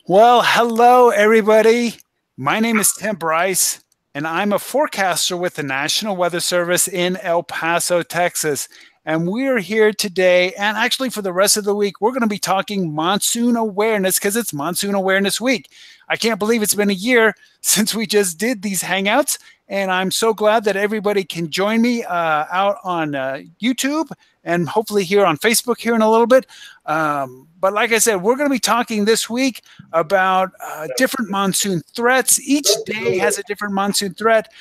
Well, hello, everybody. My name is Tim Bryce, and I'm a forecaster with the National Weather Service in El Paso, Texas. And we're here today, and actually for the rest of the week, we're going to be talking monsoon awareness because it's Monsoon Awareness Week. I can't believe it's been a year since we just did these hangouts, and I'm so glad that everybody can join me out on YouTube and hopefully here on Facebook here in a little bit. But like I said, we're going to be talking this week about different monsoon threats. Each day has a different monsoon threat.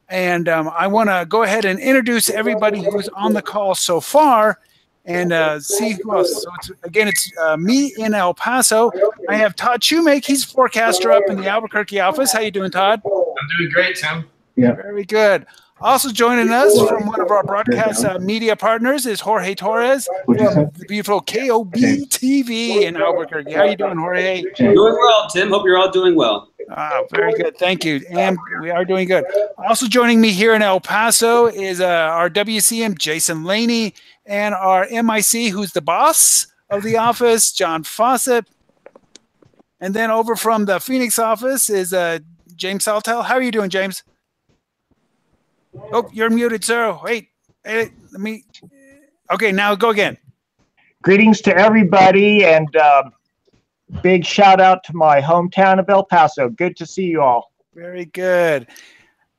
And I want to go ahead and introduce everybody who's on the call so far and see who else. So it's me in El Paso. I have Todd Shoemake. He's forecaster up in the Albuquerque office. How you doing, Todd? I'm doing great, Tim. Yeah. Very good. Also joining us from one of our broadcast media partners is Jorge Torres from the beautiful KOB TV in Albuquerque. How you doing, Jorge? Doing well, Tim. Hope you're all doing well. Very good. Thank you. And we are doing good. Also joining me here in El Paso is our WCM, Jason Laney, and our MIC, who's the boss of the office, John Fawcett. And then over from the Phoenix office is James Saltel. How are you doing, James? Oh, you're muted, sir. Wait, let me. Okay, now go again. Greetings to everybody, and big shout out to my hometown of El Paso. Good to see you all. Very good.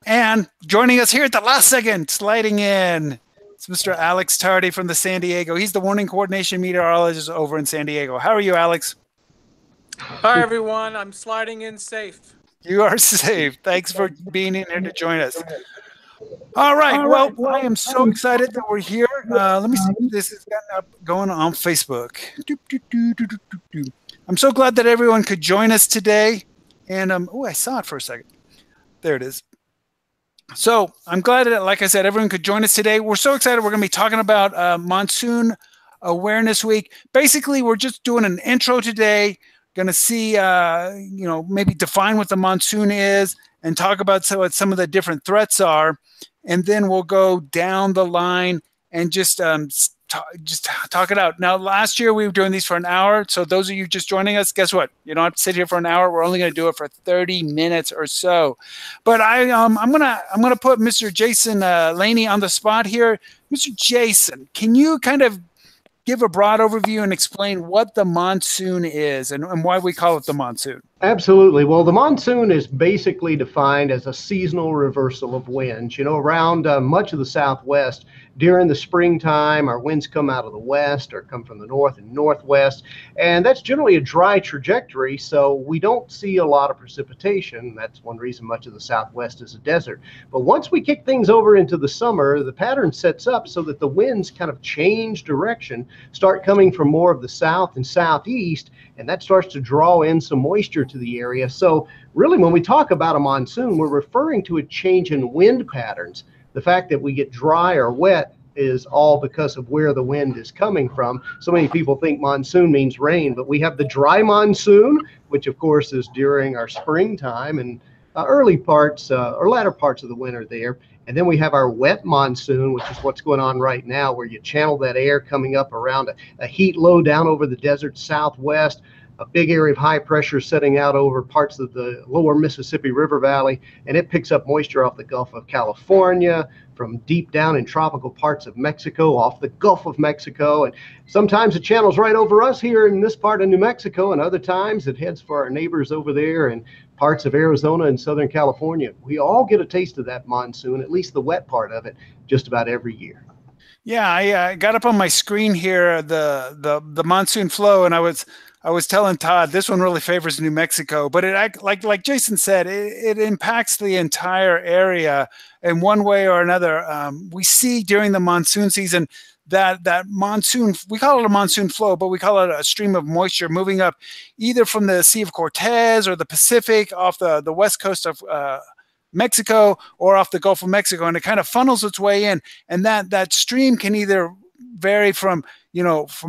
And joining us here at the last second, sliding in, it's Mr. Alex Tardy from the San Diego. He's the warning coordination meteorologist over in San Diego. How are you, Alex? Hi, everyone. I'm sliding in safe. You are safe. Thanks for being in here to join us. All right. Well, I am so excited that we're here. Let me see if this is going on Facebook. I'm so glad that everyone could join us today. And I saw it for a second. There it is. So I'm glad that, like I said, everyone could join us today. We're so excited. We're going to be talking about Monsoon Awareness Week. Basically, we're just doing an intro today. Going to see, maybe define what the monsoon is and talk about what some of the different threats are. And then we'll go down the line and just talk it out. Now, last year we were doing these for an hour. So those of you just joining us, guess what? You don't have to sit here for an hour. We're only going to do it for 30 minutes or so. But I'm gonna put Mr. Jason Laney on the spot here. Mr. Jason, can you kind of give a broad overview and explain what the monsoon is and why we call it the monsoon? Absolutely. Well, the monsoon is basically defined as a seasonal reversal of winds. Around much of the Southwest, during the springtime, our winds come out of the west or come from the north and northwest, and that's generally a dry trajectory, so we don't see a lot of precipitation. That's one reason much of the Southwest is a desert. But once we kick things over into the summer, the pattern sets up so that the winds kind of change direction, start coming from more of the south and southeast, and that starts to draw in some moisture to the area. So really, when we talk about a monsoon, we're referring to a change in wind patterns. The fact that we get dry or wet is all because of where the wind is coming from. So many people think monsoon means rain, but we have the dry monsoon, which of course is during our springtime and early parts or latter parts of the winter there. And then we have our wet monsoon, which is what's going on right now, where you channel that air coming up around a heat low down over the desert southwest, a big area of high pressure setting out over parts of the lower Mississippi River Valley, and it picks up moisture off the Gulf of California, from deep down in tropical parts of Mexico, off the Gulf of Mexico, and sometimes it channels right over us here in this part of New Mexico, and other times it heads for our neighbors over there and parts of Arizona and Southern California. We all get a taste of that monsoon, at least the wet part of it, just about every year. Yeah, I got up on my screen here the monsoon flow, and I was telling Todd this one really favors New Mexico, but it like Jason said, it impacts the entire area in one way or another. We see during the monsoon season that monsoon, we call it a monsoon flow, but we call it a stream of moisture moving up either from the Sea of Cortez or the Pacific off the west coast of Mexico or off the Gulf of Mexico, and it kind of funnels its way in, and that stream can either vary from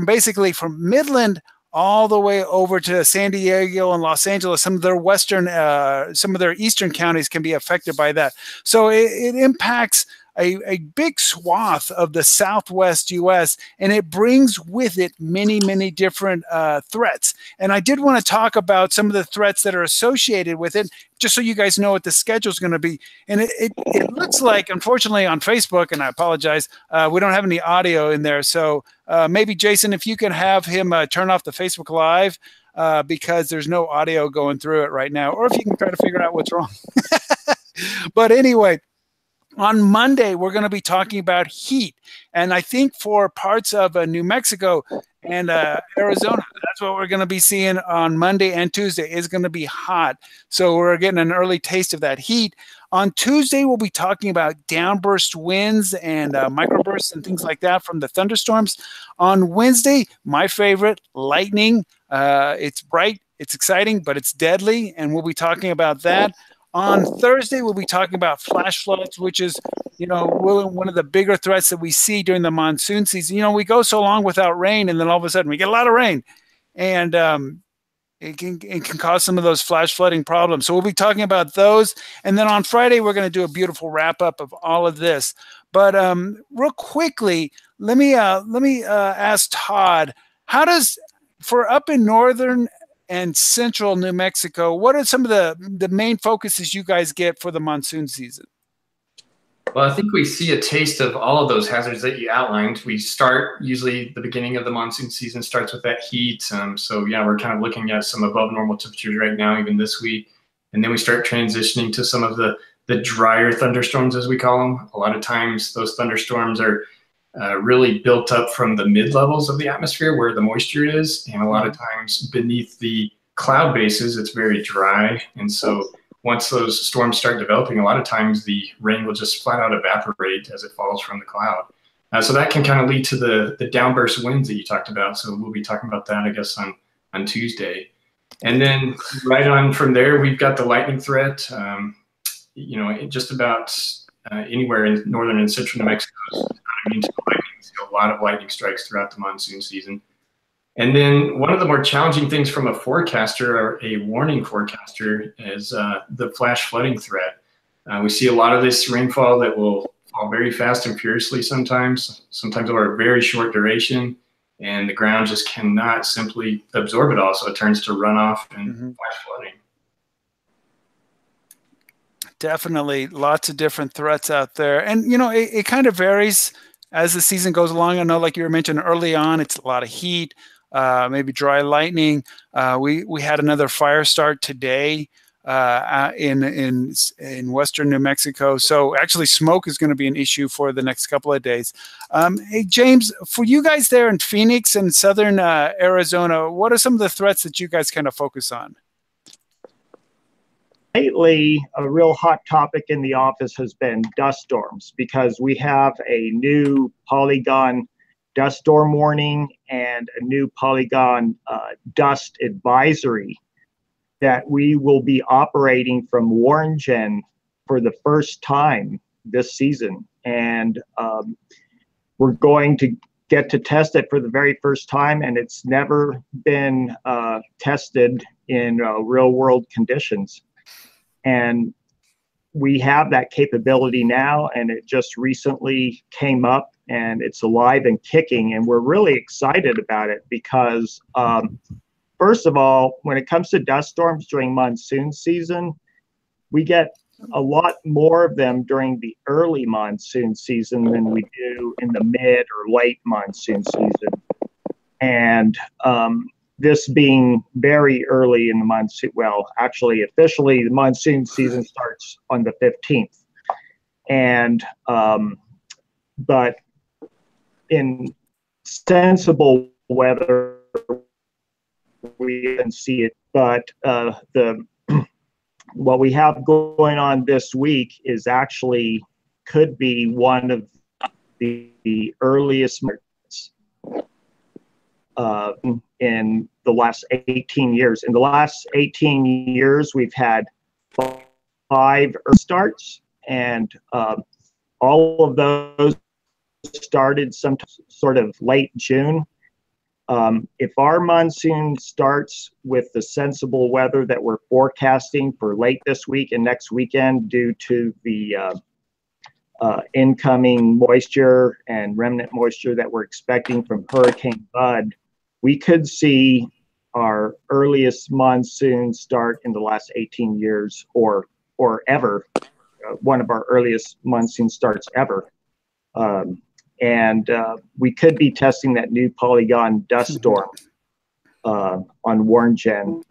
basically from Midland all the way over to San Diego and Los Angeles. Some of their eastern counties can be affected by that. So it impacts a big swath of the Southwest U.S., and it brings with it many, many different threats. And I did want to talk about some of the threats that are associated with it, just so you guys know what the schedule is going to be. And it looks like, unfortunately, on Facebook, and I apologize, we don't have any audio in there. So maybe, Jason, if you can have him turn off the Facebook Live, because there's no audio going through it right now, or if you can try to figure out what's wrong. But anyway, on Monday, we're going to be talking about heat. And I think for parts of New Mexico and Arizona, that's what we're going to be seeing on Monday and Tuesday is going to be hot. So we're getting an early taste of that heat. On Tuesday, we'll be talking about downburst winds and microbursts and things like that from the thunderstorms. On Wednesday, my favorite, lightning. It's bright, it's exciting, but it's deadly, and we'll be talking about that. On Thursday, we'll be talking about flash floods, which is, one of the bigger threats that we see during the monsoon season. We go so long without rain, and then all of a sudden we get a lot of rain, and it can cause some of those flash flooding problems. So we'll be talking about those. And then on Friday, we're going to do a beautiful wrap up of all of this. But real quickly, let me ask Todd, for up in northern and central New Mexico, what are some of the main focuses you guys get for the monsoon season? Well, I think we see a taste of all of those hazards that you outlined. We start, usually the beginning of the monsoon season starts with that heat. So yeah, we're kind of looking at some above normal temperatures right now, even this week. And then we start transitioning to some of the drier thunderstorms, as we call them. A lot of times those thunderstorms are really built up from the mid levels of the atmosphere where the moisture is. And a lot of times beneath the cloud bases, it's very dry. And so once those storms start developing, a lot of times the rain will just flat out evaporate as it falls from the cloud. So that can kind of lead to the downburst winds that you talked about. So we'll be talking about that, I guess, on Tuesday. And then right on from there, we've got the lightning threat. Just about anywhere in northern and central New Mexico is kind of immune to lightning. We see a lot of lightning strikes throughout the monsoon season. And then one of the more challenging things from a forecaster or a warning forecaster is the flash flooding threat. We see a lot of this rainfall that will fall very fast and furiously sometimes over a very short duration, and the ground just cannot simply absorb it all, so it turns to runoff and flash flooding. Definitely lots of different threats out there. And, it kind of varies as the season goes along. I know, like you were mentioning early on, it's a lot of heat, maybe dry lightning. We had another fire start today in western New Mexico. So actually smoke is going to be an issue for the next couple of days. Hey, James, for you guys there in Phoenix and southern Arizona, what are some of the threats that you guys kind of focus on? Lately, a real hot topic in the office has been dust storms, because we have a new polygon dust storm warning and a new polygon dust advisory that we will be operating from Warren for the first time this season. And we're going to get to test it for the very first time, and it's never been tested in real world conditions. And we have that capability now, and it just recently came up, and it's alive and kicking, and we're really excited about it because, first of all, when it comes to dust storms during monsoon season, we get a lot more of them during the early monsoon season than we do in the mid or late monsoon season. And this being very early in the monsoon, well, actually, officially, the monsoon season starts on the 15th. And, but in sensible weather, we can see it. But what we have going on this week is actually could be one of the earliest in the last 18 years. In the last 18 years, we've had 5 starts, and all of those started some sort of late June. If our monsoon starts with the sensible weather that we're forecasting for late this week and next weekend due to the incoming moisture and remnant moisture that we're expecting from Hurricane Bud, we could see our earliest monsoon start in the last 18 years or ever, one of our earliest monsoon starts ever. And we could be testing that new polygon dust storm on Warngen.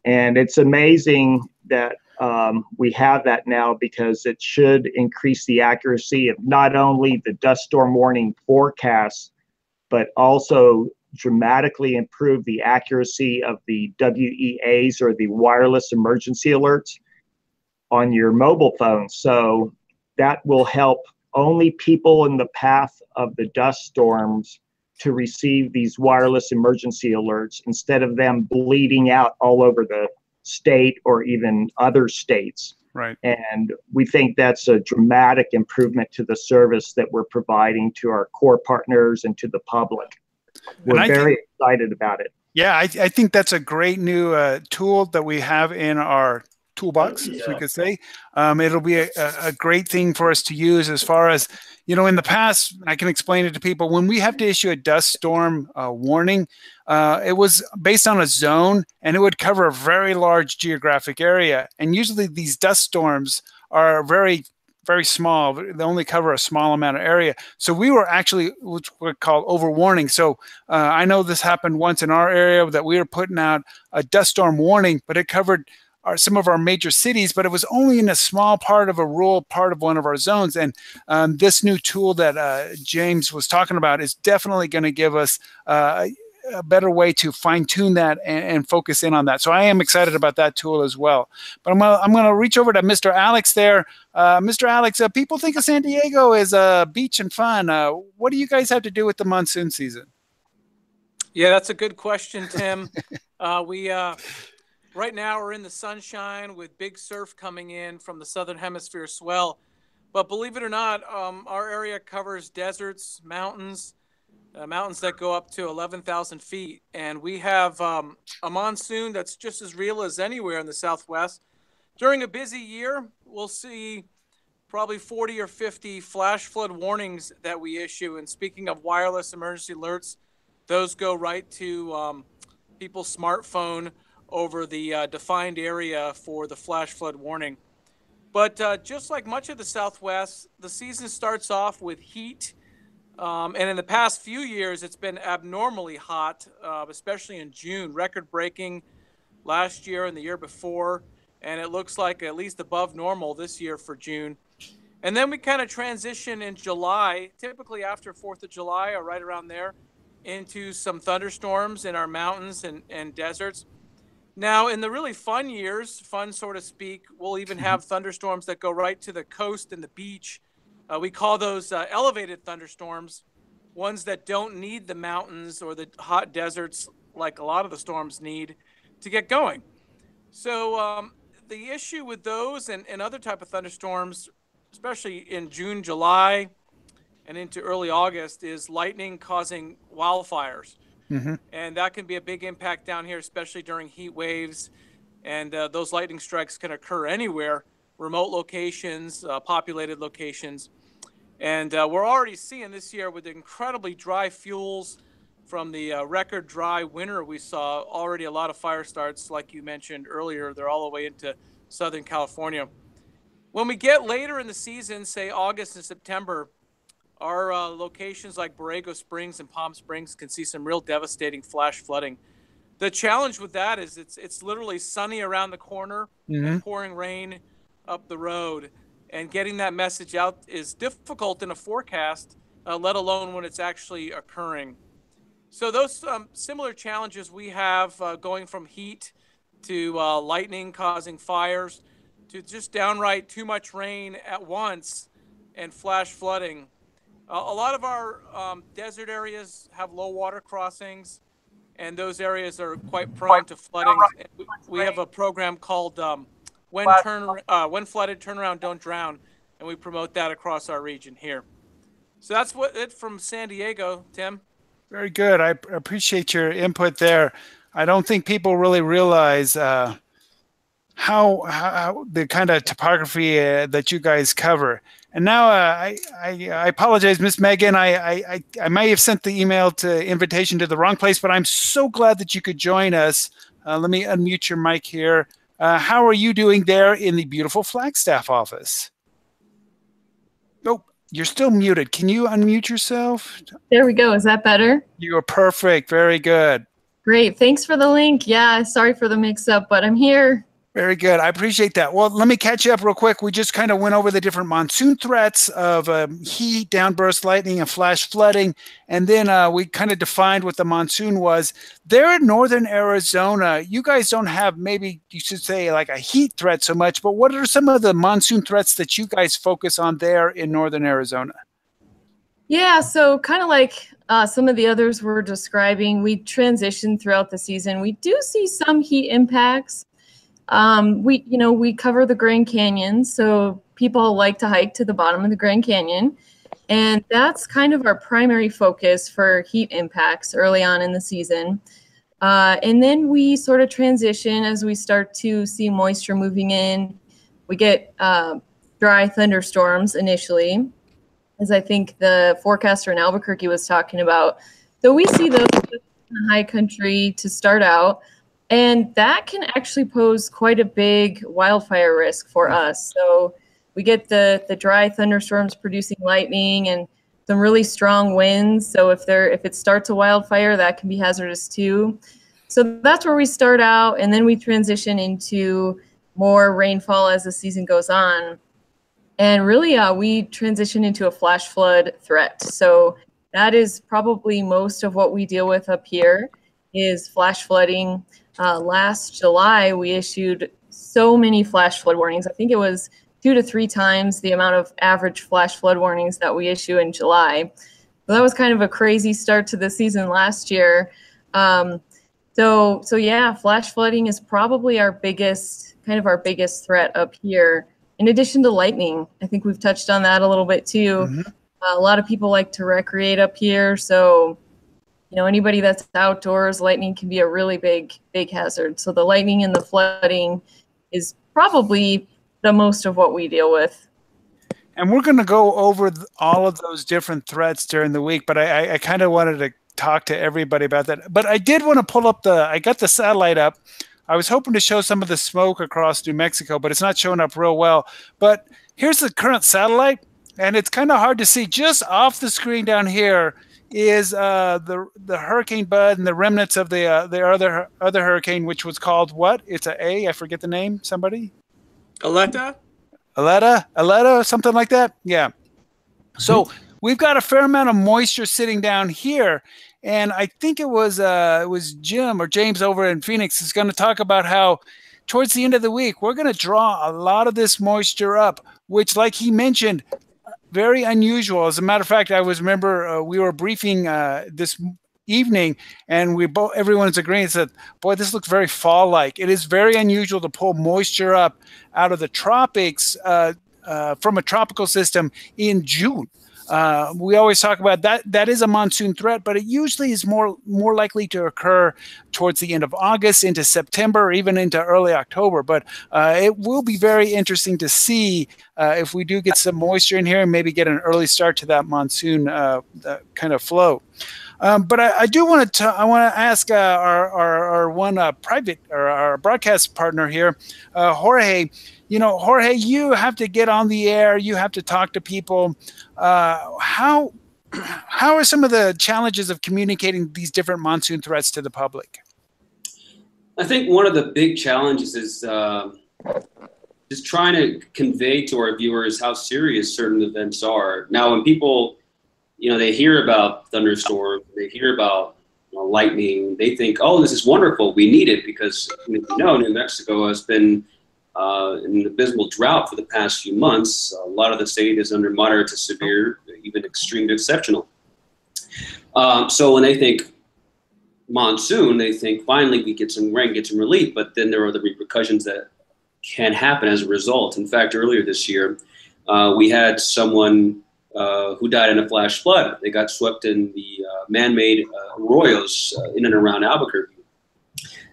And it's amazing that we have that now, because it should increase the accuracy of not only the dust storm warning forecasts, but also dramatically improve the accuracy of the WEAs, or the wireless emergency alerts, on your mobile phone. So that will help only people in the path of the dust storms to receive these wireless emergency alerts, instead of them bleeding out all over the state or even other states. Right. And we think that's a dramatic improvement to the service that we're providing to our core partners and to the public. We're very excited about it. Yeah, I think that's a great new tool that we have in our toolbox, as we could say. It'll be a great thing for us to use, as far as, in the past, I can explain it to people. When we have to issue a dust storm warning, it was based on a zone, and it would cover a very large geographic area. And usually these dust storms are very small. They only cover a small amount of area. So we were actually, which we call overwarning. So I know this happened once in our area, that we were putting out a dust storm warning, but it covered some of our major cities, but it was only in a small part of a rural part of one of our zones. And this new tool that James was talking about is definitely going to give us a better way to fine tune that and focus in on that. So I am excited about that tool as well. But I'm going to reach over to Mr. Alex there. Mr. Alex, people think of San Diego as beach and fun. What do you guys have to do with the monsoon season? Yeah, that's a good question, Tim. Right now we're in the sunshine with big surf coming in from the southern hemisphere swell. But believe it or not, our area covers deserts, mountains that go up to 11,000 feet. And we have a monsoon that's just as real as anywhere in the Southwest. During a busy year, we'll see probably 40 or 50 flash flood warnings that we issue. And speaking of wireless emergency alerts, those go right to people's smartphone over the defined area for the flash flood warning. But just like much of the Southwest, the season starts off with heat. And in the past few years, it's been abnormally hot, especially in June, record-breaking last year and the year before. And it looks like at least above normal this year for June. And then we kind of transition in July, typically after 4th of July or right around there, into some thunderstorms in our mountains and deserts. Now, in the really fun years, fun so to speak, we'll even have thunderstorms that go right to the coast and the beach. We call those elevated thunderstorms, ones that don't need the mountains or the hot deserts like a lot of the storms need to get going. So the issue with those and other type of thunderstorms, especially in June, July, and into early August, is lightning causing wildfires. Mm-hmm. And that can be a big impact down here, especially during heat waves. And those lightning strikes can occur anywhere, remote locations, populated locations. And we're already seeing this year with incredibly dry fuels from the record dry winter we saw, already a lot of fire starts, like you mentioned earlier. They're all the way into Southern California. When we get later in the season, say August and September, our locations like Borrego Springs and Palm Springs can see some real devastating flash flooding. The challenge with that is it's literally sunny around the corner and pouring rain up the road. And getting that message out is difficult in a forecast, let alone when it's actually occurring. So those similar challenges we have going from heat to lightning causing fires to just downright too much rain at once and flash flooding. A lot of our desert areas have low water crossings, and those areas are quite prone to flooding. We have a program called When Flooded, Turn Around, Don't Drown, and we promote that across our region here. So that's it from San Diego, Tim. Very good. I appreciate your input there. I don't think people really realize how the kind of topography that you guys cover. And now I apologize, Miss Megan. I may have sent the email to invitation to the wrong place, but I'm so glad that you could join us. Let me unmute your mic here. How are you doing there in the beautiful Flagstaff office? Oh, you're still muted. Can you unmute yourself? There we go. Is that better? You are perfect. Very good. Great. Thanks for the link. Yeah, sorry for the mix-up, but I'm here. Very good. I appreciate that. Well, let me catch you up real quick. We just kind of went over the different monsoon threats of heat, downburst lightning, and flash flooding. And then we kind of defined what the monsoon was. There in northern Arizona, you guys don't have, maybe you should say, like a heat threat so much, but what are some of the monsoon threats that you guys focus on there in northern Arizona? Yeah, so kind of like some of the others were describing, we transition throughout the season. We do see some heat impacts. We cover the Grand Canyon, so people like to hike to the bottom of the Grand Canyon, and that's kind of our primary focus for heat impacts early on in the season. And then we sort of transition as we start to see moisture moving in. We get dry thunderstorms initially, as I think the forecaster in Albuquerque was talking about. So we see those in the high country to start out. And that can actually pose quite a big wildfire risk for us. So we get the dry thunderstorms producing lightning and some really strong winds. So if it starts a wildfire, that can be hazardous too. So that's where we start out, and then we transition into more rainfall as the season goes on. And really, we transition into a flash flood threat. So that is probably most of what we deal with up here is flash flooding. Last July, we issued so many flash flood warnings. I think it was 2 to 3 times the amount of average flash flood warnings that we issue in July. So that was kind of a crazy start to the season last year. So yeah, flash flooding is probably our biggest threat up here. In addition to lightning, I think we've touched on that a little bit too. Mm-hmm. A lot of people like to recreate up here, so anybody that's outdoors, lightning can be a really big hazard. So the lightning and the flooding is probably the most of what we deal with. And we're going to go over all of those different threats during the week, but I kind of wanted to talk to everybody about that. But I did want to pull up I got the satellite up. I was hoping to show some of the smoke across New Mexico, but it's not showing up real well. But here's the current satellite, and it's kind of hard to see. Just off the screen down here is the Hurricane Bud and the remnants of the other hurricane, which was called what? It's I forget the name. Somebody? Aleta, something like that. Yeah. So we've got a fair amount of moisture sitting down here, and I think it was Jim or James over in Phoenix is going to talk about how towards the end of the week we're going to draw a lot of this moisture up, which, like he mentioned, very unusual. As a matter of fact, I remember we were briefing this evening, and everyone's agreeing that, boy, this looks very fall-like. It is very unusual to pull moisture up out of the tropics from a tropical system in June. We always talk about that is a monsoon threat, but it usually is more likely to occur towards the end of August into September or even into early October. But it will be very interesting to see if we do get some moisture in here and maybe get an early start to that monsoon kind of flow. But I do want to ask our one private or our broadcast partner here, Jorge. Jorge, you have to get on the air. You have to talk to people. How are some of the challenges of communicating these different monsoon threats to the public? I think one of the big challenges is just trying to convey to our viewers how serious certain events are. Now, when people, they hear about thunderstorms, they hear about lightning, they think, oh, this is wonderful. We need it because, New Mexico has been in an abysmal drought for the past few months. A lot of the state is under moderate to severe, even extreme to exceptional. So when they think monsoon, they think finally we get some rain, get some relief, but then there are the repercussions that can happen as a result. In fact, earlier this year, we had someone who died in a flash flood. They got swept in the man-made arroyos in and around Albuquerque.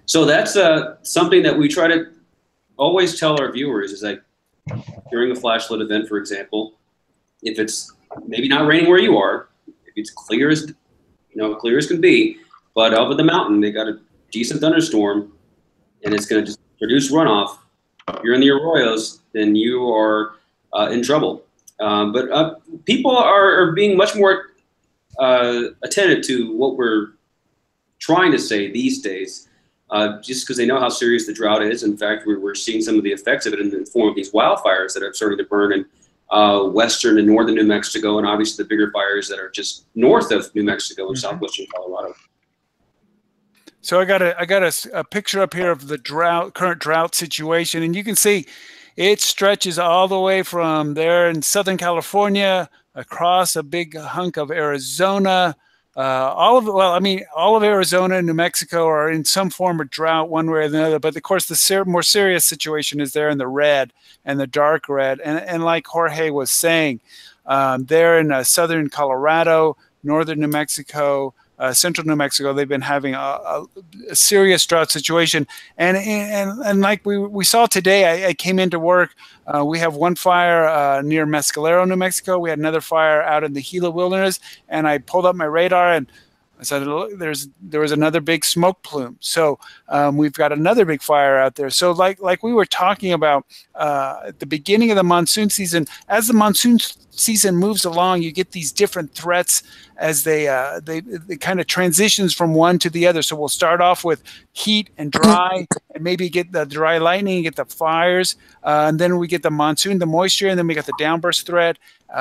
So that's something that we try to always tell our viewers is like during a flash flood event, for example, if it's maybe not raining where you are, if it's clear as clear as can be, but over the mountain they got a decent thunderstorm, and it's going to just produce runoff. If you're in the arroyos, then you are in trouble. But people are being much more attentive to what we're trying to say these days, just because they know how serious the drought is. In fact, we're seeing some of the effects of it in the form of these wildfires that are starting to burn in western and northern New Mexico, and obviously the bigger fires that are just north of New Mexico and southwestern Colorado. So I got a picture up here of the current drought situation, and you can see it stretches all the way from there in Southern California across a big hunk of Arizona. All of Arizona and New Mexico are in some form of drought one way or another. But of course, the more serious situation is there in the red and the dark red. And like Jorge was saying, there in southern Colorado, northern New Mexico, central New Mexico, they've been having a serious drought situation. And like we saw today, I came into work. We have one fire near Mescalero, New Mexico. We had another fire out in the Gila Wilderness, and I pulled up my radar and I said, look, there was another big smoke plume. So we've got another big fire out there. So like we were talking about at the beginning of the monsoon season, as the monsoon season moves along, you get these different threats as they kind of transitions from one to the other. So we'll start off with heat and dry, and maybe get the dry lightning, get the fires, and then we get the monsoon, the moisture, and then we got the downburst threat.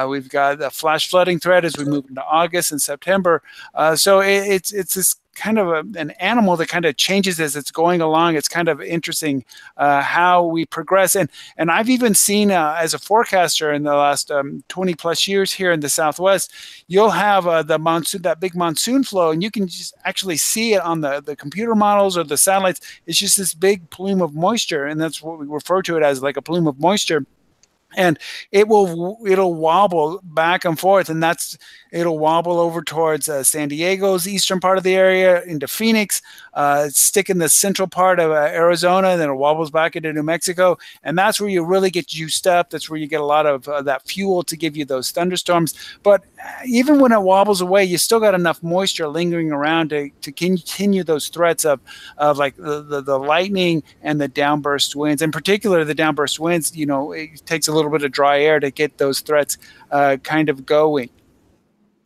We've got the flash flooding threat as we move into August and September. So it's this kind of an animal that kind of changes as it's going along. It's kind of interesting how we progress. And I've even seen as a forecaster in the last 20 plus years here in the Southwest, you'll have the monsoon, that big monsoon flow, and you can just actually see it on the computer models or the satellites. It's just this big plume of moisture, and that's what we refer to it as, like a plume of moisture. And it'll wobble back and forth, and it'll wobble over towards San Diego's eastern part of the area into Phoenix, stick in the central part of Arizona, and then it wobbles back into New Mexico, and that's where you really get juiced up. That's where you get a lot of that fuel to give you those thunderstorms. But even when it wobbles away, you still got enough moisture lingering around to continue those threats of like the lightning and the downburst winds. In particular, the downburst winds, it takes a little bit of dry air to get those threats kind of going.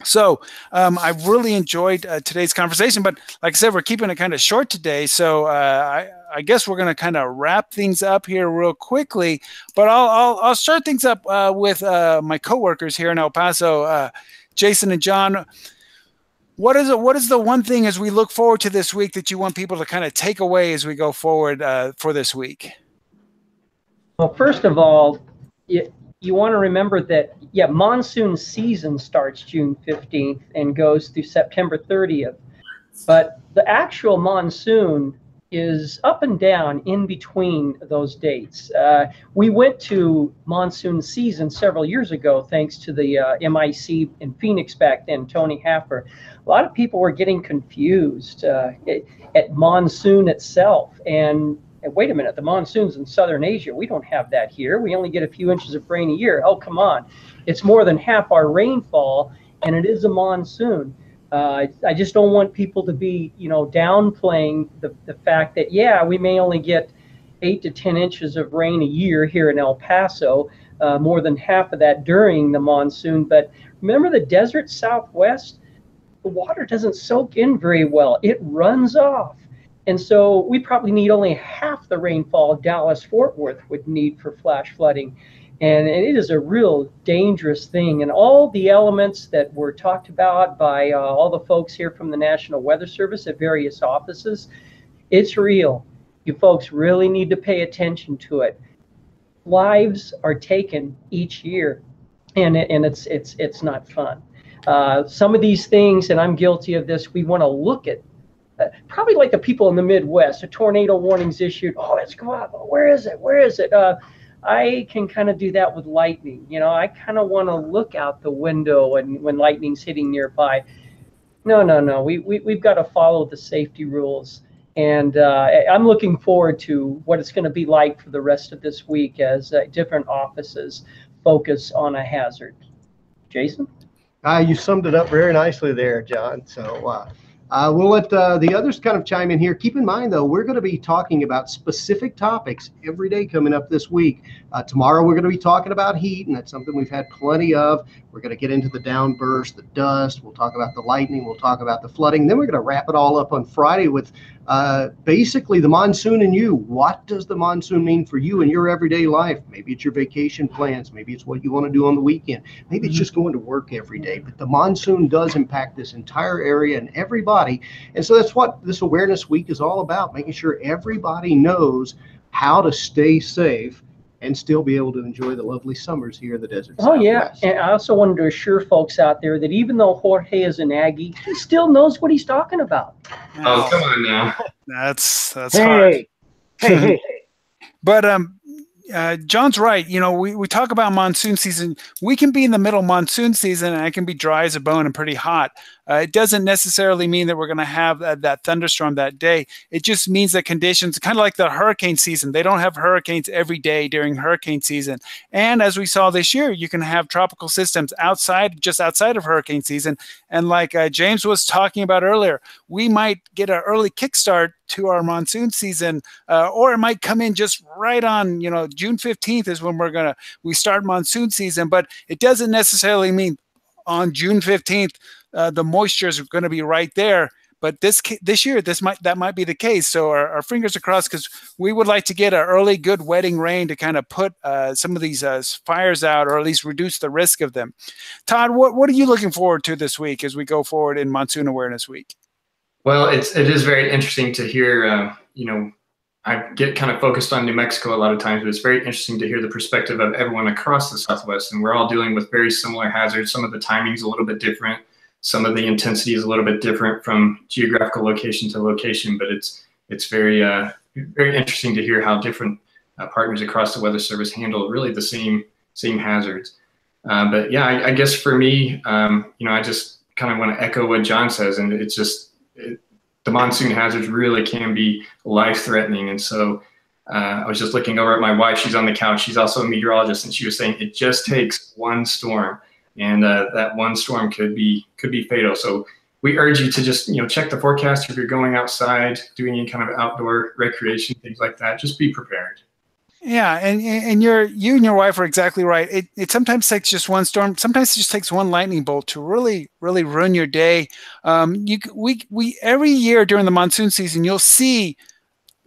So I've really enjoyed today's conversation, but like I said, we're keeping it kind of short today. So I guess we're going to kind of wrap things up here real quickly, but I'll start things up with my coworkers here in El Paso, Jason and John. What is the one thing as we look forward to this week that you want people to kind of take away as we go forward for this week? Well, first of all, you want to remember that, monsoon season starts June 15th and goes through September 30th. But the actual monsoon is up and down in between those dates. We went to monsoon season several years ago, thanks to the MIC in Phoenix back then, Tony Haffer. A lot of people were getting confused at monsoon itself. And wait a minute, the monsoon's in Southern Asia. We don't have that here. We only get a few inches of rain a year. Oh, come on. It's more than half our rainfall, and it is a monsoon. I just don't want people to be, downplaying the fact that, we may only get 8 to 10 inches of rain a year here in El Paso, more than half of that during the monsoon. But remember the desert Southwest? The water doesn't soak in very well. It runs off. And so we probably need only half the rainfall Dallas-Fort Worth would need for flash flooding. And it is a real dangerous thing. And all the elements that were talked about by all the folks here from the National Weather Service at various offices, it's real. You folks really need to pay attention to it. Lives are taken each year, and it's not fun. Some of these things, and I'm guilty of this, we want to look at. Probably like the people in the Midwest, a tornado warning's issued. Oh, let's go out. Where is it? Where is it? I can kind of do that with lightning. I kind of want to look out the window and when lightning's hitting nearby. No. We've got to follow the safety rules. And I'm looking forward to what it's going to be like for the rest of this week as different offices focus on a hazard. Jason? You summed it up very nicely there, John. So we'll let the others kind of chime in here. Keep in mind, though, we're going to be talking about specific topics every day coming up this week. Tomorrow, we're going to be talking about heat, and that's something we've had plenty of. We're going to get into the downburst, the dust. We'll talk about the lightning. We'll talk about the flooding. Then we're going to wrap it all up on Friday with basically the monsoon and you. What does the monsoon mean for you in your everyday life? Maybe it's your vacation plans. Maybe it's what you want to do on the weekend. Maybe it's just going to work every day. But the monsoon does impact this entire area and everybody. And so that's what this Awareness Week is all about, making sure everybody knows how to stay safe and still be able to enjoy the lovely summers here in the desert Oh, yeah. Southwest. And I also wanted to assure folks out there that even though Jorge is an Aggie, he still knows what he's talking about. Oh, come on now. That's hard. Hey. But John's right. You know, we talk about monsoon season. We can be in the middle of monsoon season and it can be dry as a bone and pretty hot. It doesn't necessarily mean that we're going to have that thunderstorm that day. It just means that conditions, kind of like the hurricane season, they don't have hurricanes every day during hurricane season. And as we saw this year, you can have tropical systems just outside of hurricane season. And like James was talking about earlier, we might get an early kickstart to our monsoon season, or it might come in just right on, June 15th is when we start monsoon season, but it doesn't necessarily mean on June 15th, the moisture is going to be right there. But this year, that might be the case. So our fingers are crossed, because we would like to get an early good wetting rain to kind of put some of these fires out, or at least reduce the risk of them. Todd, what are you looking forward to this week as we go forward in Monsoon Awareness Week? Well, it is very interesting to hear, I get kind of focused on New Mexico a lot of times, but it's very interesting to hear the perspective of everyone across the Southwest. And we're all dealing with very similar hazards. Some of the timing's a little bit different. Some of the intensity is a little bit different from geographical location to location, but it's very, very interesting to hear how different partners across the Weather Service handle really the same hazards. But yeah, I guess for me, I just kind of want to echo what John says, and it's just, the monsoon hazards really can be life-threatening. And so I was just looking over at my wife. She's on the couch. She's also a meteorologist, and she was saying it just takes one storm, and that one storm could be fatal. So we urge you to just check the forecast if you're going outside, doing any kind of outdoor recreation, things like that. Just be prepared. Yeah, and you and your wife are exactly right. It sometimes takes just one storm. Sometimes it just takes one lightning bolt to really, really ruin your day. We every year during the monsoon season, you'll see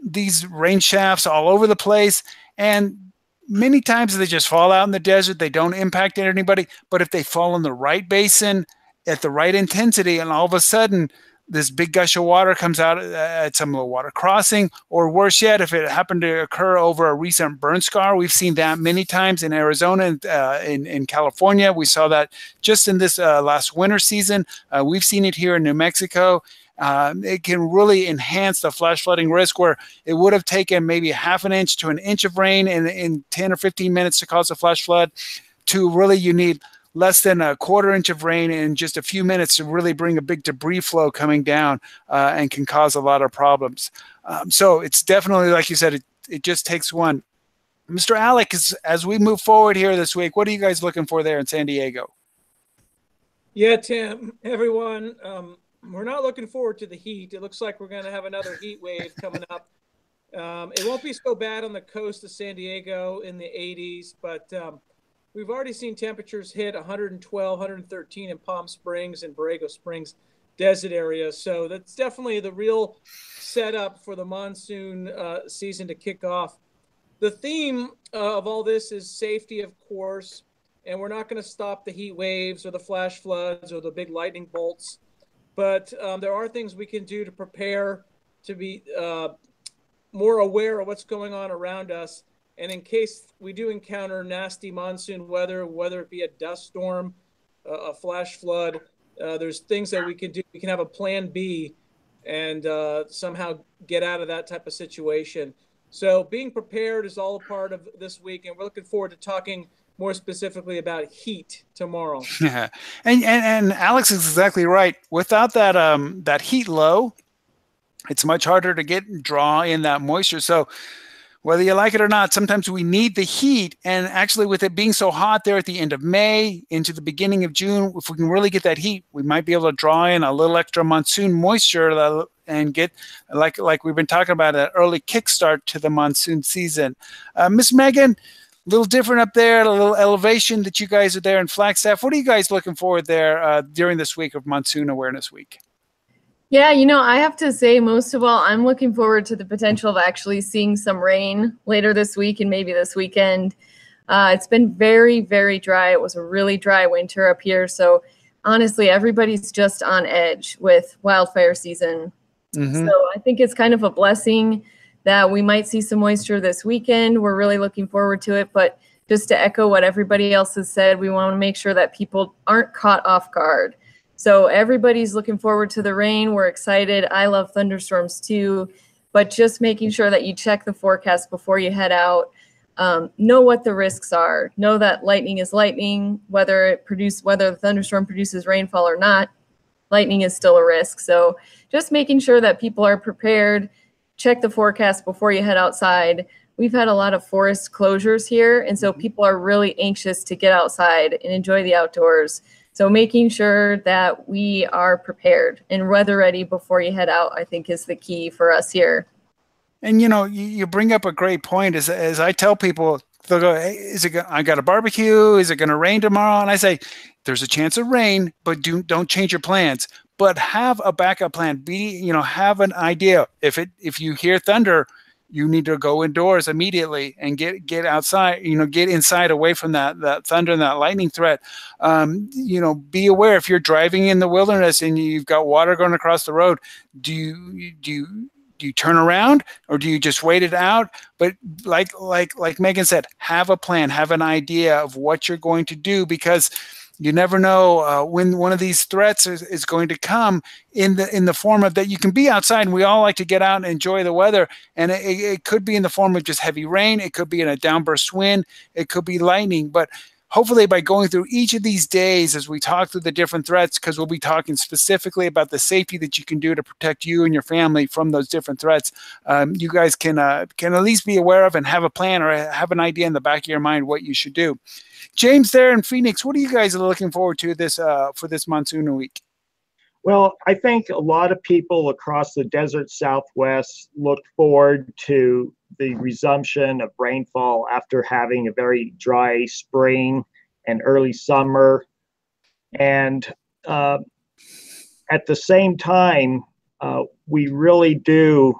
these rain shafts all over the place, and many times they just fall out in the desert. They don't impact anybody. But if they fall in the right basin at the right intensity, and all of a sudden this big gush of water comes out at some of the water crossing, or worse yet, if it happened to occur over a recent burn scar. We've seen that many times in Arizona and in California. We saw that just in this last winter season. We've seen it here in New Mexico. It can really enhance the flash flooding risk, where it would have taken maybe half an inch to an inch of rain in 10 or 15 minutes to cause a flash flood, to really you need less than a quarter inch of rain in just a few minutes to really bring a big debris flow coming down and can cause a lot of problems. So it's definitely, like you said, it just takes one. Mr. Alec, as we move forward here this week, what are you guys looking for there in San Diego? Yeah, Tim, everyone, we're not looking forward to the heat. It looks like we're going to have another heat wave coming up. It won't be so bad on the coast of San Diego in the 80s, but we've already seen temperatures hit 112, 113 in Palm Springs and Borrego Springs desert area. So that's definitely the real setup for the monsoon season to kick off. The theme of all this is safety, of course, and we're not going to stop the heat waves or the flash floods or the big lightning bolts. But there are things we can do to prepare to be more aware of what's going on around us. And in case we do encounter nasty monsoon weather, whether it be a dust storm, a flash flood, there's things that we can do. We can have a plan B and somehow get out of that type of situation. So being prepared is all a part of this week, and we're looking forward to talking more specifically about heat tomorrow. Yeah, and Alex is exactly right. Without that heat low, it's much harder to draw in that moisture. So whether you like it or not, sometimes we need the heat. And actually, with it being so hot there at the end of May into the beginning of June, if we can really get that heat, we might be able to draw in a little extra monsoon moisture and get, like we've been talking about, an early kickstart to the monsoon season. Miss Megan, a little different up there, a little elevation that you guys are there in Flagstaff. What are you guys looking forward there during this week of Monsoon Awareness Week? Yeah, I have to say, most of all, I'm looking forward to the potential of actually seeing some rain later this week and maybe this weekend. It's been very, very dry. It was a really dry winter up here. So honestly, everybody's just on edge with wildfire season. Mm-hmm. So I think it's kind of a blessing that we might see some moisture this weekend. We're really looking forward to it. But just to echo what everybody else has said, we want to make sure that people aren't caught off guard. So everybody's looking forward to the rain. We're excited. I love thunderstorms too, but just making sure that you check the forecast before you head out. Know what the risks are. Know that lightning is lightning, whether the thunderstorm produces rainfall or not. Lightning is still a risk. So just making sure that people are prepared. Check the forecast before you head outside. We've had a lot of forest closures here, and so people are really anxious to get outside and enjoy the outdoors. So making sure that we are prepared and weather ready before you head out, I think, is the key for us here. And, you bring up a great point. As I tell people, they'll go, hey, I got a barbecue. Is it going to rain tomorrow? And I say, there's a chance of rain, but don't change your plans. But have a backup plan. Have an idea. If you hear thunder, you need to go indoors immediately and get outside, get inside away from that thunder and that lightning threat. Be aware if you're driving in the wilderness and you've got water going across the road, do you turn around or do you just wait it out? But like Megan said, have a plan, have an idea of what you're going to do, because you never know when one of these threats is going to come in the form of that you can be outside, and we all like to get out and enjoy the weather. And it could be in the form of just heavy rain. It could be in a downburst wind. It could be lightning. But hopefully by going through each of these days as we talk through the different threats, because we'll be talking specifically about the safety that you can do to protect you and your family from those different threats, you guys can at least be aware of and have a plan or have an idea in the back of your mind what you should do. James, there in Phoenix, what are you guys looking forward to for this monsoon week? Well, I think a lot of people across the desert Southwest look forward to the resumption of rainfall after having a very dry spring and early summer. And at the same time, we really do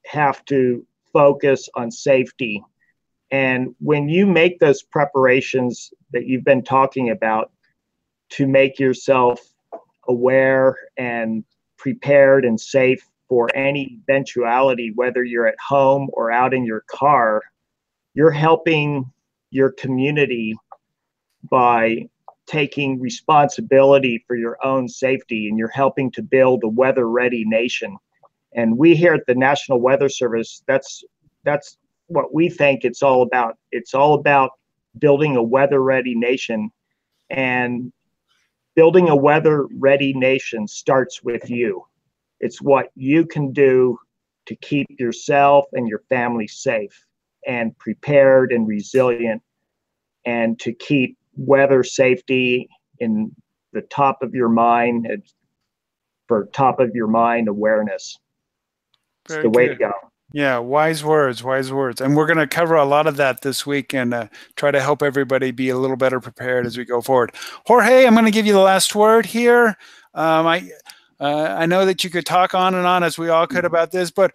have to focus on safety. And when you make those preparations that you've been talking about to make yourself aware and prepared and safe for any eventuality, whether you're at home or out in your car, you're helping your community by taking responsibility for your own safety, and you're helping to build a weather-ready nation. And we here at the National Weather Service, that's what we think it's all about. It's all about building a weather-ready nation, and building a weather-ready nation starts with you. It's what you can do to keep yourself and your family safe and prepared and resilient, and to keep weather safety in the top of your mind, and for top of your mind awareness. It's the way to go. Yeah, wise words. And we're going to cover a lot of that this week and try to help everybody be a little better prepared as we go forward. Jorge, I'm going to give you the last word here. I know that you could talk on and on, as we all could, about this, but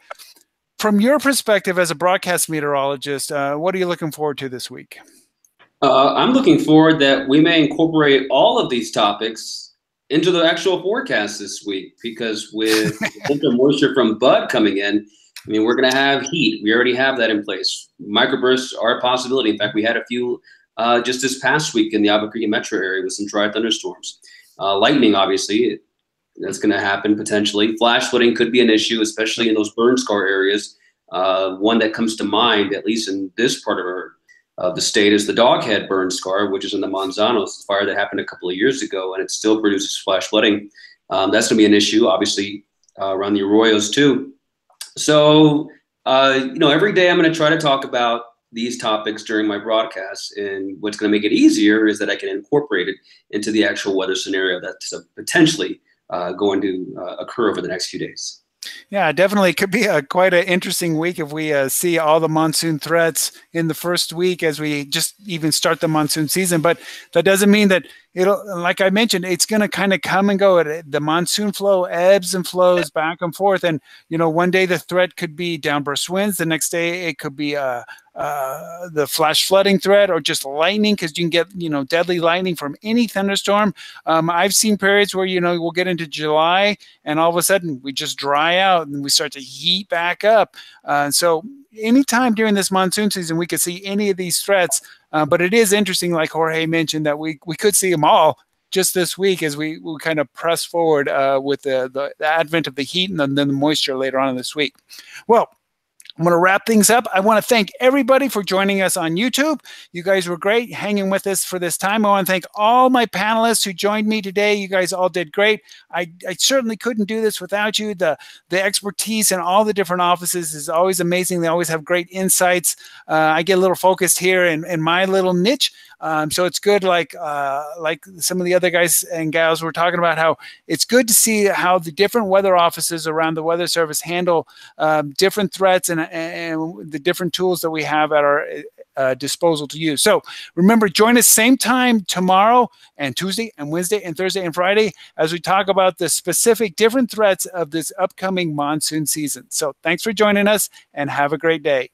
from your perspective as a broadcast meteorologist, what are you looking forward to this week? I'm looking forward that we may incorporate all of these topics into the actual forecast this week, because with winter moisture from Bud coming in, I mean, we're going to have heat. We already have that in place. Microbursts are a possibility. In fact, we had a few just this past week in the Albuquerque metro area with some dry thunderstorms. Lightning, obviously, that's going to happen potentially. Flash flooding could be an issue, especially in those burn scar areas. One that comes to mind, at least in this part of the state, is the Doghead burn scar, which is in the Manzanos, fire that happened a couple of years ago, and it still produces flash flooding. That's going to be an issue, obviously, around the arroyos too. So Every day I'm going to try to talk about these topics during my broadcasts, and what's going to make it easier is that I can incorporate it into the actual weather scenario that's potentially going to occur over the next few days. Yeah, definitely. It could be quite an interesting week if we see all the monsoon threats in the first week as we just even start the monsoon season. But that doesn't mean that it'll, like I mentioned, it's going to kind of come and go. The monsoon flow ebbs and flows back and forth. And, one day the threat could be downburst winds. The next day it could be the flash flooding threat or just lightning, because you can get, deadly lightning from any thunderstorm. I've seen periods where, we'll get into July and all of a sudden we just dry out and we start to heat back up. So anytime during this monsoon season, we could see any of these threats. But it is interesting, like Jorge mentioned, that we could see them all just this week as we kind of press forward with the advent of the heat and then the moisture later on in this week. Well, I'm going to wrap things up. I want to thank everybody for joining us on YouTube. You guys were great hanging with us for this time. I want to thank all my panelists who joined me today. You guys all did great. I certainly couldn't do this without you. The expertise in all the different offices is always amazing. They always have great insights. I get a little focused here in my little niche. So it's good, like some of the other guys and gals were talking about, how it's good to see how the different weather offices around the Weather Service handle different threats and the different tools that we have at our disposal to use. So remember, join us same time tomorrow and Tuesday and Wednesday and Thursday and Friday as we talk about the specific different threats of this upcoming monsoon season. So thanks for joining us and have a great day.